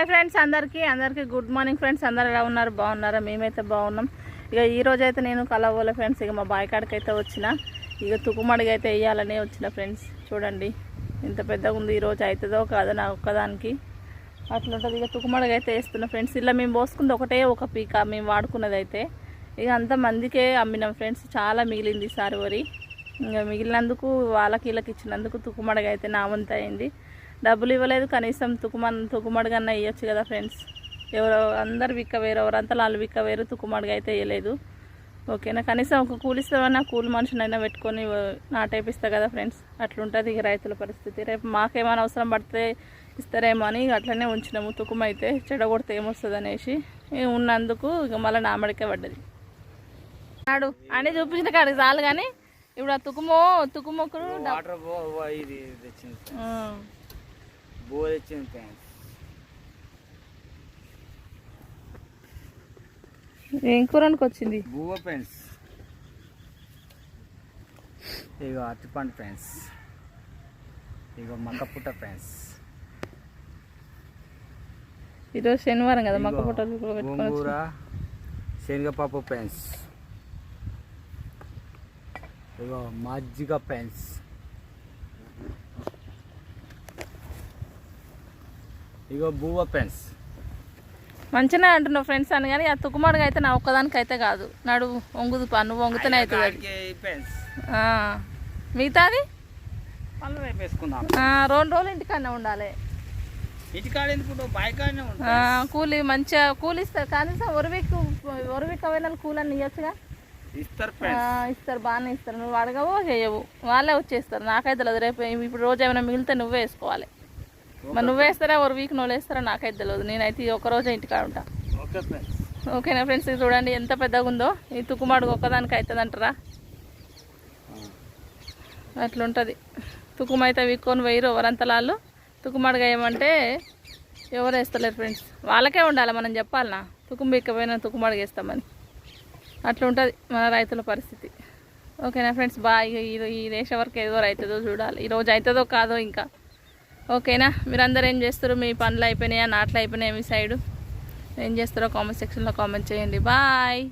Hi friends, అందరికీ good morning friends. అందరు ఎలా ఉన్నారు? బాగున్నారా? మేమైతే బాగున్నాం. ఇక ఈరోజు అయితే నేను కలవోలే ఫ్రెండ్స్. ఇక మా బాయ్ కాడికి అయితే వచ్చిన, ఇక తుకుమడిగా అయితే వేయాలనే వచ్చిన ఫ్రెండ్స్. చూడండి ఇంత పెద్దగా ఉంది. ఈరోజు అవుతుందో కాదో నా ఒక్కదానికి అట్లుంటుంది. ఇక తుకుమడిగా అయితే వేస్తున్నా ఫ్రెండ్స్. ఇలా మేము పోసుకుంది ఒకటే ఒక పీక, మేము వాడుకున్నది అయితే ఇక అంత మందికే అమ్మినాం ఫ్రెండ్స్. చాలా మిగిలింది ఈసారి వరి. ఇంకా మిగిలినందుకు వాళ్ళకి వీళ్ళకి ఇచ్చినందుకు తుకుమడిగా అయితే నా వంత అయింది. డబ్బులు ఇవ్వలేదు, కనీసం తుకుమడుగన్నా ఇవ్వచ్చు కదా ఫ్రెండ్స్. అందరు విక్క వేరు, ఎవరంతా వాళ్ళు విక్క వేరు, తుకుమడుగా అయితే వేయలేదు. ఓకేనా, కనీసం ఒక కూలిస్తామన్నా కూలి మనుషునైనా పెట్టుకొని నాటేపిస్తా కదా ఫ్రెండ్స్. అట్లుంటుంది ఇక రైతుల పరిస్థితి. రేపు మాకేమైనా అవసరం పడితే ఇస్తారేమో అని అట్లనే ఉంచినాము. తుకుమ అయితే చెడగొడితే ఏమొస్తుంది అనేసి ఉన్నందుకు ఇక మళ్ళీ నామడికే పడ్డది. నాడు అని చూపించిన కాడికి చాలు. కానీ ఇప్పుడు ఆ తుకుమొక్కడు ఏం కూరనికి వచ్చింది? బువ్వ ఫ్రెండ్స్. ఇగో అరటిపండు ఫ్రెండ్స్. ఇగో మక్కపుట్ట ఫ్రెండ్స్. ఈరోజు శనివారం కదా, మక్కపుట్ట గోంగూర, శనగపప్పు ఫ్రెండ్స్. ఇగో మజ్జిగ ఫ్రెండ్స్. ఇగో బువ్వ ఫ్రెండ్స్. మంచిగా అంటున్నావు ఫ్రెండ్స్ అని. కానీ ఆ తుకుమడుగా అయితే నా ఒక్కదానికి అయితే కాదు. నాడు వంగుదు పా, నువ్వు వంగుతూనే అవుతుంది అది. మిగతాది 2 రోజులు ఇంటికన్నా ఉండాలి. కూలి మంచిగా కూలిస్తారు. కనీసం ఒరివిక్ అయినా కూలని ఇవ్వచ్చుగా. ఇస్తారు, బాగానే ఇస్తారు. నువ్వు అడగవో చేయవు, వాళ్ళే వచ్చేస్తారు. నాకైతే తెలియదు. రేపు ఇప్పుడు రోజు ఏమైనా మిగిలితే నువ్వే వేసుకోవాలి. మరి నువ్వు వేస్తారా, ఒక వీక్ నువ్వు వేస్తారా నాకైతే తెలియదు. నేనైతే ఒకరోజే ఇంటికాడ ఉంటా. ఓకేనా ఫ్రెండ్స్, చూడండి ఎంత పెద్దగా ఉందో. ఈ తుకుమాడుగు ఒక్కదానికి అవుతుంది అంటారా? అట్లుంటుంది. తుకుమ అయితే వీక్కొని వేయరు ఎవరంతలాళ్ళు. తుకుమాడుగా ఏమంటే ఎవరు వేస్తలేరు ఫ్రెండ్స్. వాళ్ళకే ఉండాలి, మనం చెప్పాలనా తుకుమ బిక్కపోయినా తుకుమాడుగు వేస్తామని. అట్లుంటుంది మన రైతుల పరిస్థితి. ఓకేనా ఫ్రెండ్స్, బాగా ఈ దేశం వరకు ఏదో అవుతుందో చూడాలి. ఈరోజు అవుతుందో కాదో ఇంకా. ఓకేనా, మీరందరూ ఏం చేస్తారు? మీ పనులు అయిపోయినాయా, నాట్లు అయిపోయినాయా? మీ సైడు ఏం చేస్తారో కామెంట్ సెక్షన్లో కామెంట్ చేయండి. బాయ్.